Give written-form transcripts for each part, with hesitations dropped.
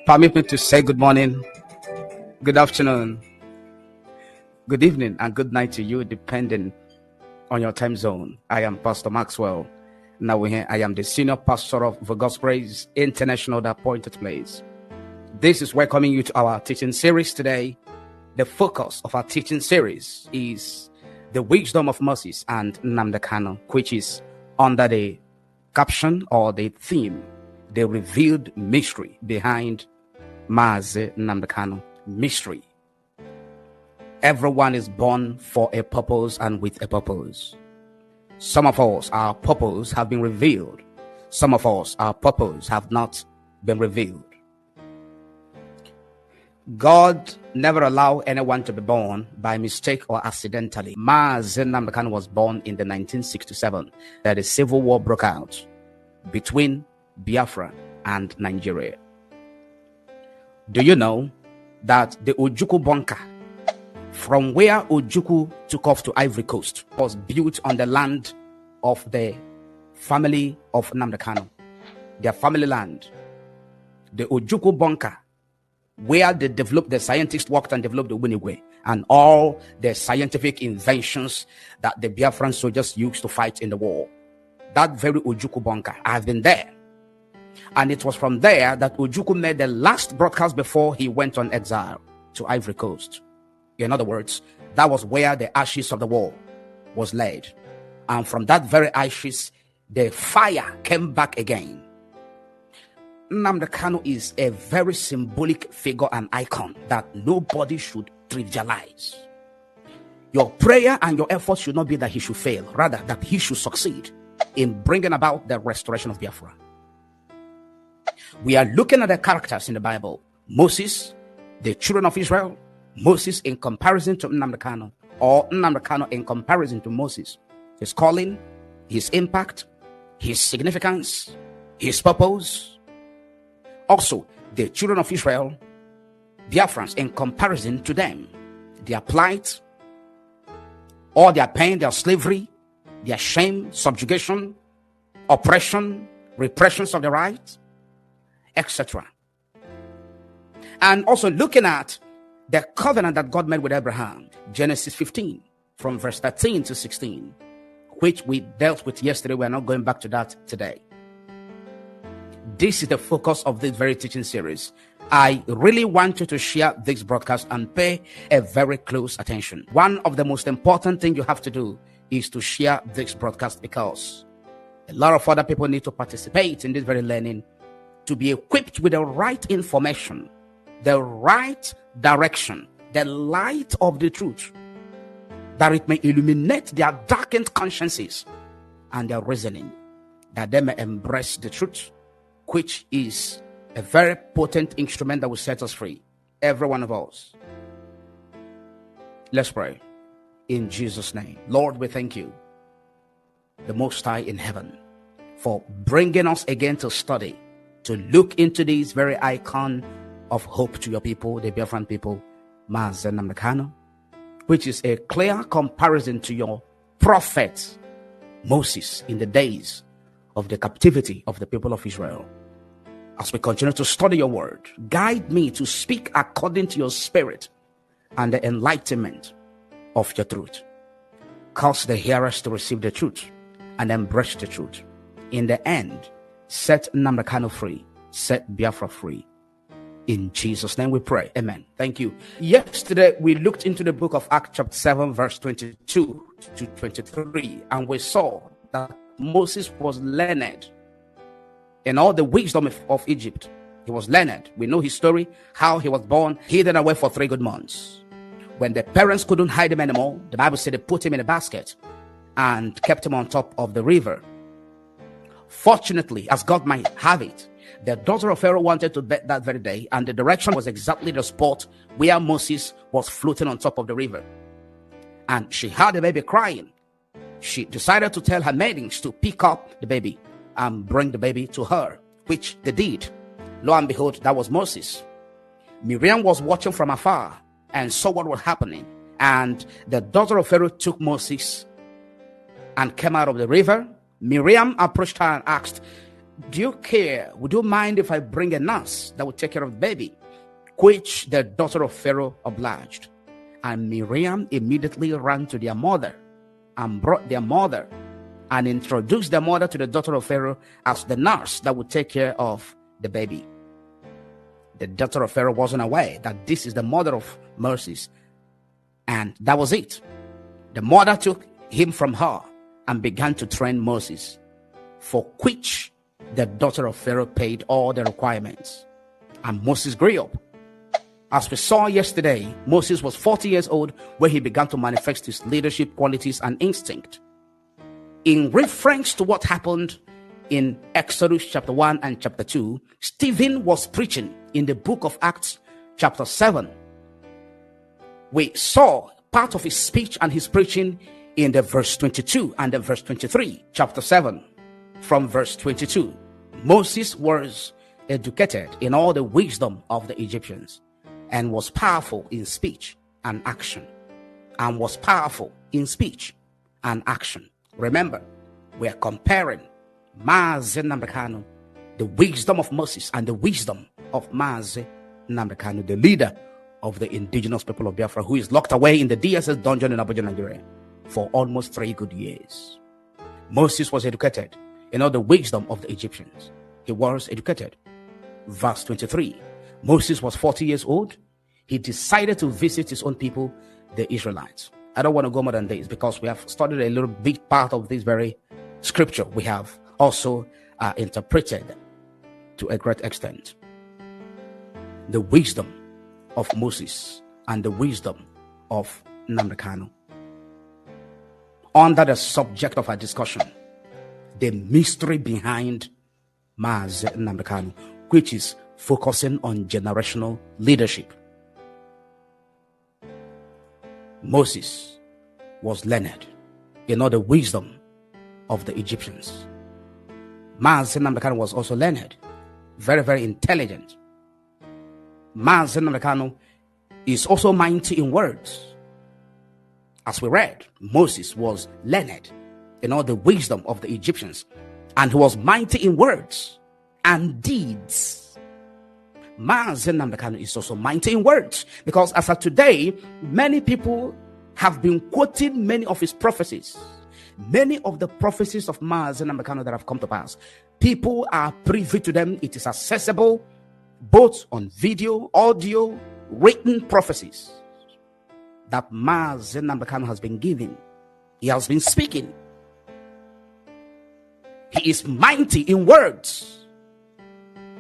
Permit me to say good morning, good afternoon, good evening, and good night to you, depending on your time zone. I am Pastor Maxwell. Nnawuihe. I am the senior pastor of the God's Praise International, the appointed place. This is welcoming you to our teaching series today. The focus of our teaching series is the wisdom of Moses and Nnamdi Kanu, which is under the caption or the theme, the revealed mystery behind Mazi Nnamdi Kanu. Mystery. Everyone is born for a purpose and with a purpose. Some of us, our purpose have been revealed. Some of us, our purpose have not been revealed. God never allowed anyone to be born by mistake or accidentally. Mazi Nnamdi Kanu was born in the 1967 that the civil war broke out between Biafra and Nigeria. Do you know that the Ojukwu bunker, from where Ojukwu took off to Ivory Coast, was built on the land of the family of Nnamdi Kanu, their family land? The Ojukwu bunker, where they developed, the scientists worked and developed the Nnawuihe and all the scientific inventions that the Biafran soldiers used to fight in the war. That very Ojukwu bunker, I've been there. And it was from there that Ojukwu made the last broadcast before he went on exile to Ivory Coast. In other words, that was where the ashes of the war was laid. And from that very ashes, the fire came back again. Nnamdi Kanu is a very symbolic figure and icon that nobody should trivialize. Your prayer and your effort should not be that he should fail, rather that he should succeed in bringing about the restoration of Biafra. We are looking at the characters in the Bible. Moses, the children of Israel, Moses in comparison to Nnamdi Kanu, or Nnamdi Kanu in comparison to Moses. His calling, his impact, his significance, his purpose. Also, the children of Israel, Biafrans, in comparison to them, their plight, all their pain, their slavery, their shame, subjugation, oppression, repressions of the right, etc. And also looking at the covenant that God made with Abraham, Genesis 15, from verse 13 to 16, which we dealt with yesterday. We're not going back to that today. This is the focus of this very teaching series. I really want you to share this broadcast and pay a very close attention. One of the most important things you have to do is to share this broadcast, because a lot of other people need to participate in this very learning to be equipped with the right information, the right direction, the light of the truth, that it may illuminate their darkened consciences and their reasoning, that they may embrace the truth, which is a very potent instrument that will set us free, every one of us. Let's pray. In Jesus' name. Lord, we thank you, the Most High in heaven, for bringing us again to study, to look into this very icon of hope to your people, the Biafran people, Mazi Nnamdi Kanu, which is a clear comparison to your prophet Moses in the days of the captivity of the people of Israel. As we continue to study your word, guide me to speak according to your spirit and the enlightenment of your truth. Cause the hearers to receive the truth and embrace the truth. In the end, set Nnamdi Kanu free, set Biafra free. In Jesus' name we pray. Amen. Thank you. Yesterday, we looked into the book of Acts chapter 7, verse 22 to 23, and we saw that Moses was learned in all the wisdom of Egypt. He was learned. We know his story, how he was born, hidden away for 3 good months. When the parents couldn't hide him anymore, the Bible said they put him in a basket and kept him on top of the river. Fortunately, as God might have it, the daughter of Pharaoh wanted to bet that very day, and the direction was exactly the spot where Moses was floating on top of the river. And she heard the baby crying. She decided to tell her maidens to pick up the baby and bring the baby to her, which they did. Lo and behold, that was Moses. Miriam was watching from afar and saw what was happening. And the daughter of Pharaoh took Moses and came out of the river. Miriam approached her and asked, do you care? Would you mind if I bring a nurse that will take care of the baby? Which the daughter of Pharaoh obliged. And Miriam immediately ran to their mother and brought their mother and introduced their mother to the daughter of Pharaoh as the nurse that would take care of the baby. The daughter of Pharaoh wasn't aware that this is the mother of Moses. And that was it. The mother took him from her and began to train Moses, for which the daughter of Pharaoh paid all the requirements. And Moses grew up. As we saw yesterday, Moses was 40 years old when he began to manifest his leadership qualities and instinct. In reference to what happened in Exodus chapter 1 and chapter 2, Stephen was preaching in the book of Acts chapter 7. We saw part of his speech and his preaching in the verse 22 and the verse 23, chapter 7. From verse 22, Moses was educated in all the wisdom of the Egyptians, and was powerful in speech and action. And was powerful in speech and action. Remember, we are comparing Mazi Nnamdi Kanu, the wisdom of Moses, and the wisdom of Mazi Nnamdi Kanu, the leader of the indigenous people of Biafra, who is locked away in the DSS dungeon in Abuja, Nigeria, for almost 3 good years. Moses was educated in all the wisdom of the Egyptians. He was educated. Verse 23. Moses was 40 years old. He decided to visit his own people, the Israelites. I don't want to go more than this because we have studied a little bit part of this very scripture. We have also interpreted to a great extent the wisdom of Moses and the wisdom of Nnamdi Kanu. Under the subject of our discussion, the mystery behind Mazi Nnamdi Kanu, which is focusing on generational leadership. Moses was learned in all the wisdom of the Egyptians. Mazi Nnamdi Kanu was also learned, very, very intelligent. Mazi Nnamdi Kanu is also mighty in words. As we read, Moses was learned in all the wisdom of the Egyptians, and he was mighty in words and deeds. Mazi Nnamdi Kanu is also mighty in words, because as of today, many people have been quoting many of his prophecies. Many of the prophecies of Mazi Nnamdi Kanu that have come to pass, people are privy to them. It is accessible both on video, audio, written prophecies that Mazi Nnamdi Kanu has been giving. He has been speaking. He is mighty in words.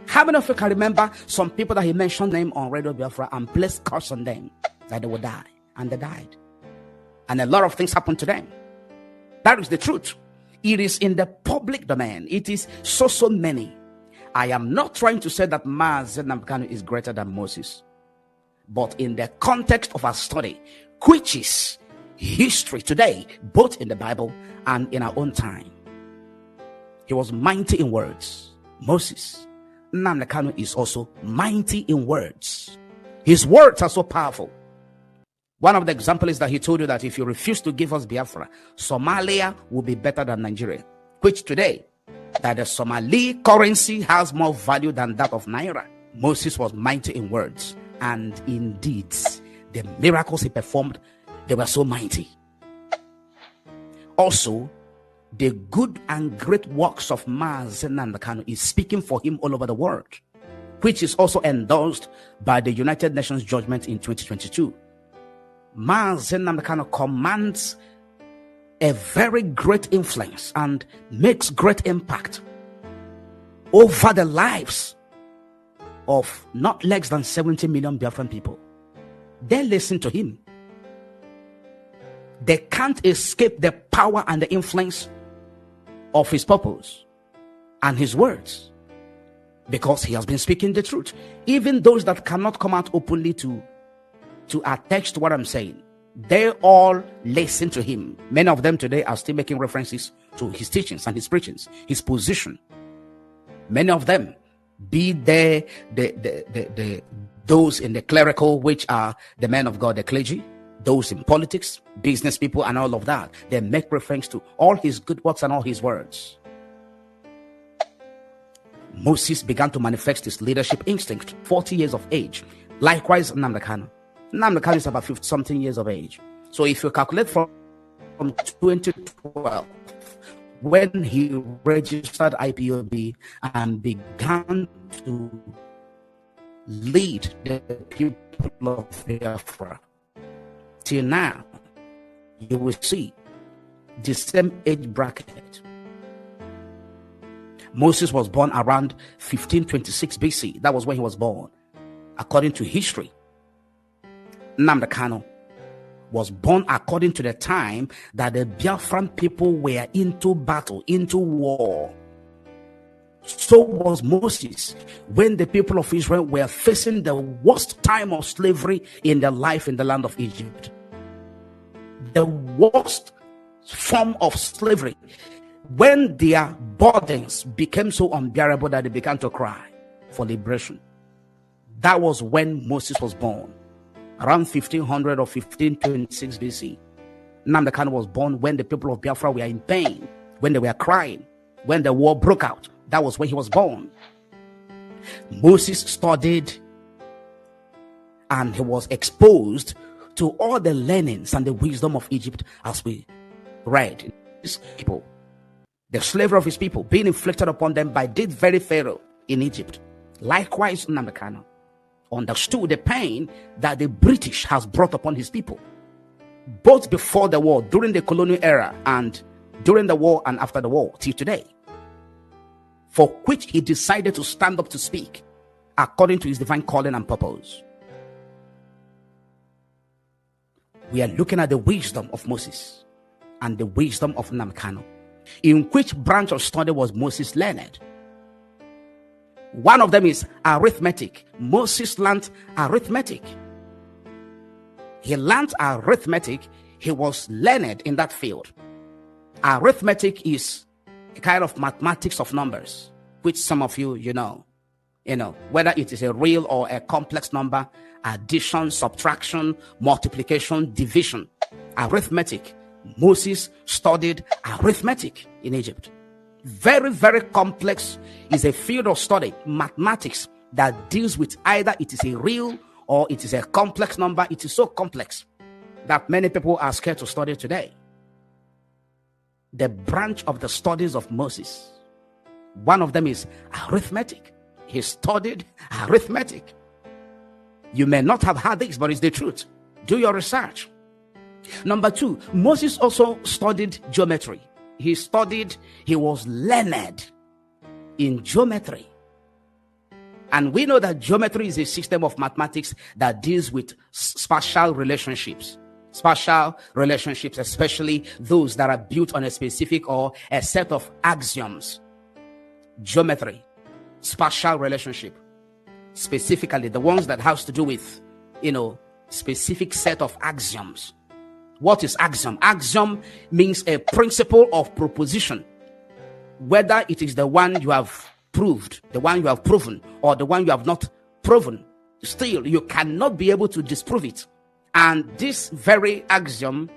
How many of you can remember some people that he mentioned name on Radio Biafra and placed curse on them that they would die, and they died, and a lot of things happened to them? That is the truth. It is in the public domain. It is so many. I am not trying to say that Mazi Nnamdi Kanu is greater than Moses, but in the context of our study, which is history today, both in the Bible and in our own time, he was mighty in words. Moses Nnamdi Kanu is also mighty in words. His words are so powerful. One of the examples is that he told you that if you refuse to give us Biafra, Somalia will be better than Nigeria, which today, that the Somali currency has more value than that of Naira. Moses was mighty in words and in deeds. The miracles he performed, they were so mighty. Also, the good and great works of Mazi Nnamdi Kanu is speaking for him all over the world, which is also endorsed by the United Nations judgment in 2022. Mazi Nnamdi Kanu commands a very great influence and makes great impact over the lives of not less than 70 million Biafran people. They listen to him. They can't escape the power and the influence of his purpose and his words, because he has been speaking the truth. Even those that cannot come out openly to attest to what I'm saying, they all listen to him. Many of them today are still making references to his teachings and his preachings, his position. Many of them, be they those in the clerical, which are the men of God, the clergy, those in politics, business people, and all of that, they make reference to all his good works and all his words. Moses began to manifest his leadership instinct, 40 years of age. Likewise, Nnamdi Kanu. Nnamdi Kanu is about 50-something years of age. So if you calculate from 2012, when he registered IPOB and began to lead the people of Biafra, till now, you will see the same age bracket. Moses was born around 1526 BC. That was when he was born, according to history. Nnamdi Kanu was born according to the time that the Biafran people were into battle, into war. So was Moses when the people of Israel were facing the worst time of slavery in their life in the land of Egypt. The worst form of slavery, when their burdens became so unbearable that they began to cry for liberation. That was when Moses was born, around 1500 or 1526 BC. Nnamdi Kanu was born when the people of Biafra were in pain, when they were crying, when the war broke out. That was when he was born. Moses studied and he was exposed to all the learnings and the wisdom of Egypt, as we read. His people, the slavery of his people being inflicted upon them by this very Pharaoh in Egypt. Likewise, Nnamdi Kanu understood the pain that the British has brought upon his people, both before the war, during the colonial era, and during the war and after the war till today, for which he decided to stand up to speak according to his divine calling and purpose. We are looking at the wisdom of Moses and the wisdom of Nnamdi Kanu. In which branch of study was Moses learned? One of them is arithmetic. Moses learned arithmetic. He learned arithmetic. He was learned in that field. Arithmetic is a kind of mathematics of numbers, which some of you know, whether it is a real or a complex number, addition, subtraction, multiplication, division. Arithmetic. Moses studied arithmetic in Egypt. Very, very complex is a field of study, mathematics, that deals with either it is a real or it is a complex number. It is so complex that many people are scared to study today. The branch of the studies of Moses, one of them is arithmetic. He studied arithmetic. You may not have heard this, but it's the truth. Do your research. Number two, Moses also studied geometry. He was learned in geometry. And we know that geometry is a system of mathematics that deals with spatial relationships. Spatial relationships, especially those that are built on a specific or a set of axioms. Geometry, spatial relationship, specifically the ones that has to do with, specific set of axioms. What is axiom? Axiom means a principle of proposition, whether it is the one you have proved, the one you have proven, or the one you have not proven. Still, you cannot be able to disprove it. And this very axiom,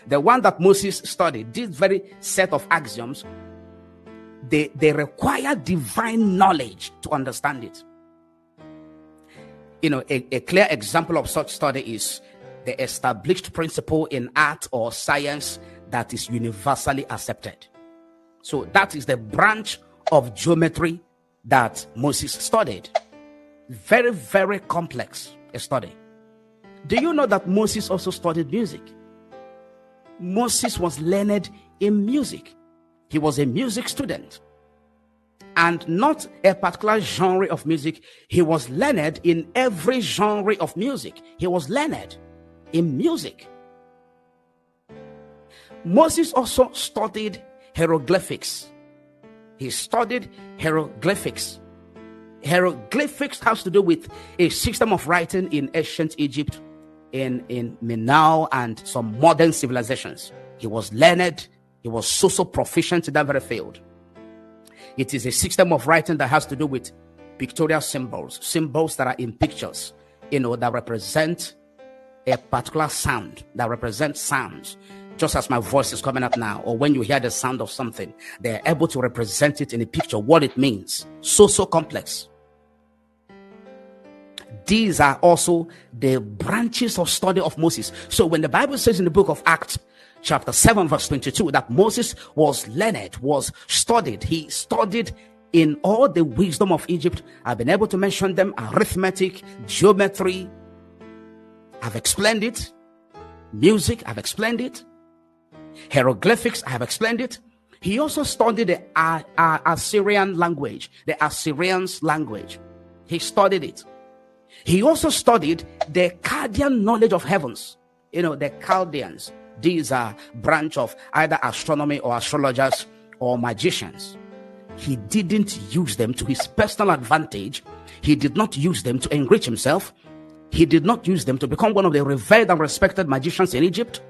the one that Moses studied, this very set of axioms, they require divine knowledge to understand it. A clear example of such study is the established principle in art or science that is universally accepted. So that is the branch of geometry that Moses studied. Very, very complex a study. Do you know that Moses also studied music? Moses was learned in music. He was a music student. And not a particular genre of music. He was learned in every genre of music. He was learned in music. Moses also studied hieroglyphics. He studied hieroglyphics. Hieroglyphics has to do with a system of writing in ancient Egypt, in Minau, and some modern civilizations. He was learned. He was so proficient in that very field. It is a system of writing that has to do with pictorial symbols that are in pictures, that represent a particular sound, that represents sounds. just as my voice is coming up now, or when you hear the sound of something, they're able to represent it in a picture, what it means. So complex. These are also the branches of study of Moses. So when the Bible says in the book of Acts, chapter 7, verse 22, that Moses was learned, was studied, he studied in all the wisdom of Egypt. I've been able to mention them: arithmetic, geometry, I've explained it. Music, I've explained it. Hieroglyphics, I have explained it. He also studied the Assyrian language, the Assyrians language. He studied it. He also studied the Chaldean knowledge of heavens. You know, the Chaldeans. These are branch of either astronomy or astrologers or magicians. He didn't use them to his personal advantage. He did not use them to enrich himself. He did not use them to become one of the revered and respected magicians in Egypt,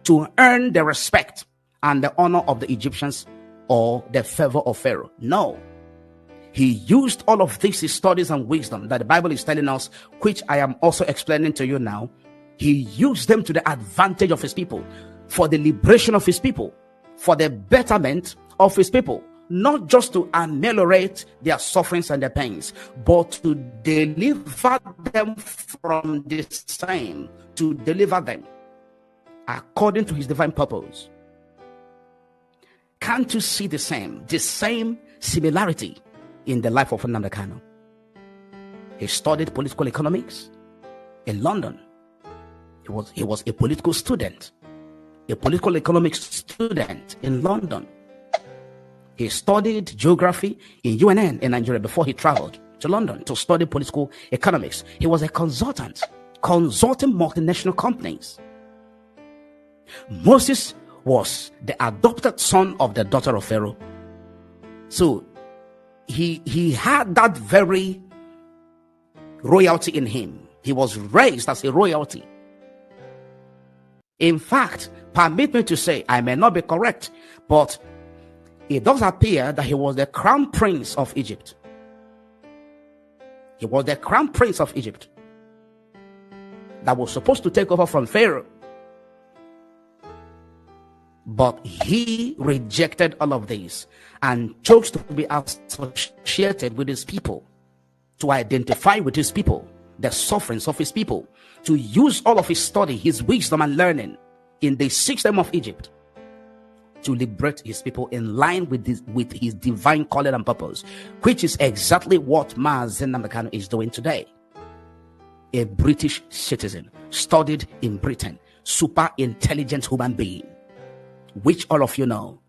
to earn the respect and the honor of the Egyptians or the favor of Pharaoh. No. He used all of these, his studies and wisdom that the Bible is telling us, which I am also explaining to you now. He used them to the advantage of his people, for the liberation of his people, for the betterment of his people. Not just to ameliorate their sufferings and their pains, but to deliver them from the same, to deliver them according to his divine purpose. Can't you see the same similarity in the life of Nnamdi Kanu? He studied political economics in London. He was a political student, a political economics student in London. He studied geography in UNN in Nigeria before he traveled to London to study political economics. He was a consultant, consulting multinational companies. Moses was the adopted son of the daughter of Pharaoh. So he had that very royalty in him. He was raised as a royalty. In fact, permit me to say, I may not be correct, but it does appear that he was the crown prince of Egypt. He was the crown prince of Egypt that was supposed to take over from Pharaoh. But he rejected all of this and chose to be associated with his people, to identify with his people, the sufferings of his people, to use all of his study, his wisdom and learning in the system of Egypt, to liberate his people in line with his divine calling and purpose, which is exactly what Mazi Nnamdi Kanu is doing today. A British citizen, studied in Britain, super intelligent human being, which all of you know.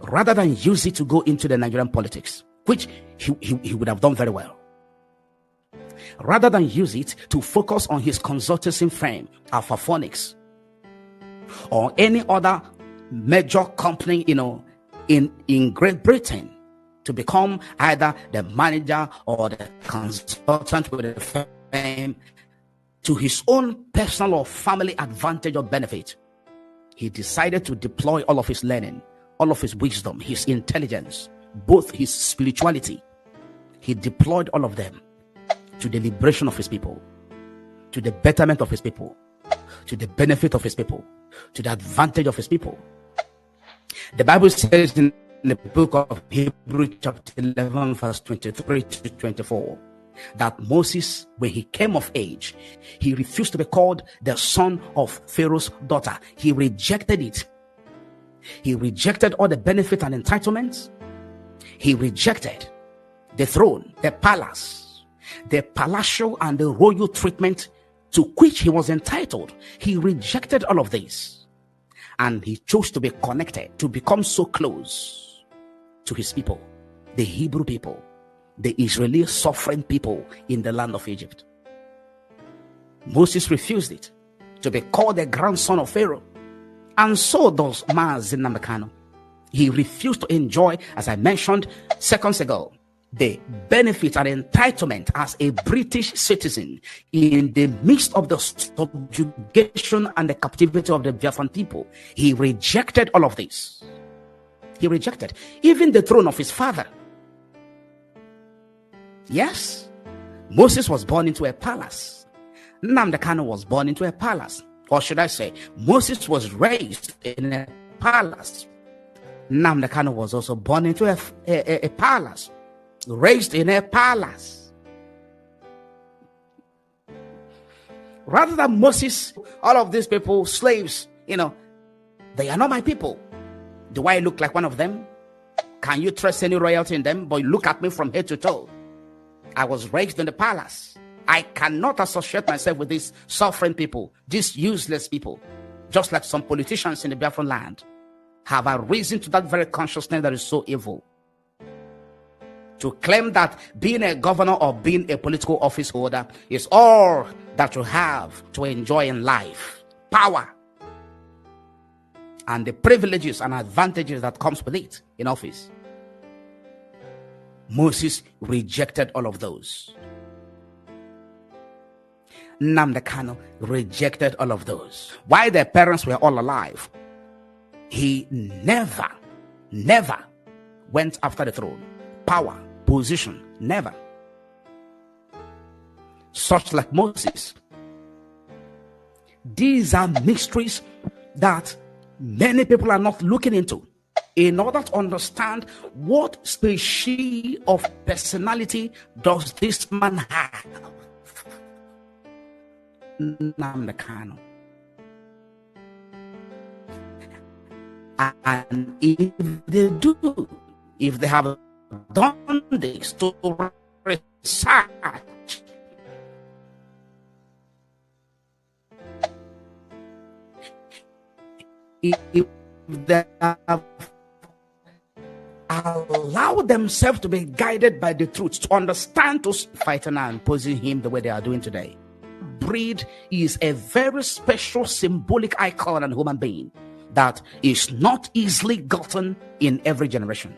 Rather than use it to go into the Nigerian politics, which he would have done very well, rather than use it to focus on his consultancy firm, Alphaphonics, or any other major company, in Great Britain, to become either the manager or the consultant with the firm to his own personal or family advantage or benefit, he decided to deploy all of his learning, all of his wisdom, his intelligence, both his spirituality. He deployed all of them to the liberation of his people, to the betterment of his people, to the benefit of his people, to the advantage of his people. The Bible says in the book of Hebrews chapter 11 verse 23 to 24 that Moses, when he came of age, he refused to be called the son of Pharaoh's daughter. He rejected it. He rejected all the benefits and entitlements. He rejected the throne, the palace, the palatial and the royal treatment to which he was entitled. He rejected all of this. And he chose to be connected, to become so close to his people, the Hebrew people, the Israeli suffering people in the land of Egypt. Moses refused it, to be called the grandson of Pharaoh. And so does Mazi Nnamdi Kanu. He refused to enjoy, as I mentioned seconds ago, the benefit and entitlement as a British citizen in the midst of the subjugation and the captivity of the Biafran people. He rejected all of this. He rejected even the throne of his father. Yes, Moses was born into a palace. Nnamdi Kanu was born into a palace. or should I say, Moses was raised in a palace. Nnamdi Kanu was also born into a palace, raised in a palace. Rather than Moses, all of these people, slaves, they are not my people. Do I look like one of them? Can you trust any royalty in them? But look at me from head to toe. I was raised in the palace. I cannot associate myself with these suffering people, these useless people, just like some politicians in the Biafran land have arisen to that very consciousness that is so evil. To claim that being a governor or being a political office holder is all that you have to enjoy in life. Power. And the privileges and advantages that comes with it in office. Moses rejected all of those. Nnamdi Kanu rejected all of those. While their parents were all alive, he never went after the throne. Power, position, never. Such like Moses. These are mysteries that many people are not looking into in order to understand what species of personality does this man have. Nnamdi Kanu. And if they do, if they have done this to research, if they have allowed themselves to be guided by the truth, to understand, to fighting and posing him the way they are doing today. Breed is a very special symbolic icon and human being that is not easily gotten in every generation.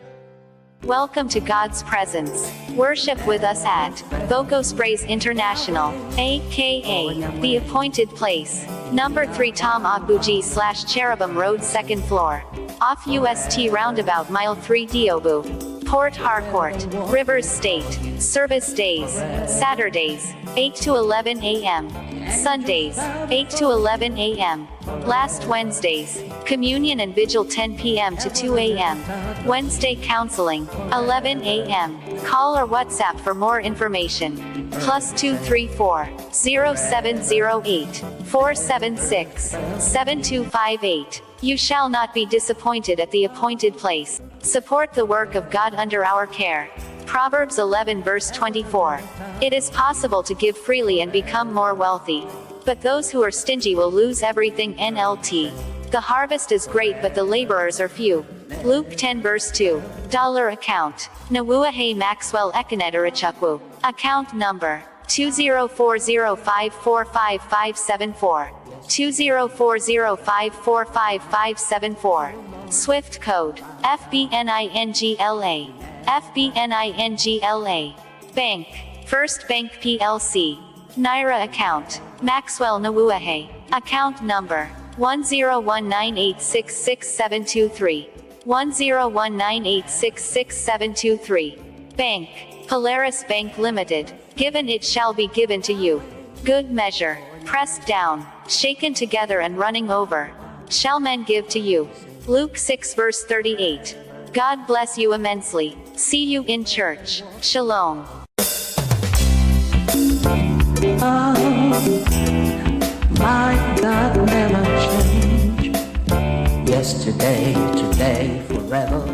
Welcome to God's presence. Worship with us at Bogos Praise International, aka The Appointed Place, number 3 Tom Agbuji/Cherubim Road, 2nd floor, off UST Roundabout, mile 3 Diobu, Port Harcourt, Rivers State. Service days: Saturdays 8 to 11 a.m., Sundays 8 to 11 a.m. Last Wednesdays, Communion and Vigil 10 p.m. to 2 a.m. Wednesday Counseling 11 a.m. Call or WhatsApp for more information. +234 0708 476 7258. You shall not be disappointed at the appointed place. Support the work of God under our care. Proverbs 11 verse 24. It is possible to give freely and become more wealthy. But those who are stingy will lose everything. NLT. The harvest is great but the laborers are few. Luke 10 verse 2. Dollar account. Nnawuihe Maxwell Ekanedarichukwu. Account number 2040545574. 2040545574. Swift code FBNINGLA. FBNINGLA. Bank First Bank PLC. Naira account Maxwell Nnawuihe. Account number 10198666723. 10198666723. Bank Polaris Bank Limited. Given it shall be given to you. Good measure, pressed down, shaken together and running over, shall men give to you. Luke 6 verse 38. God bless you immensely. See you in church. Shalom. My God never change. Yesterday, today, forever.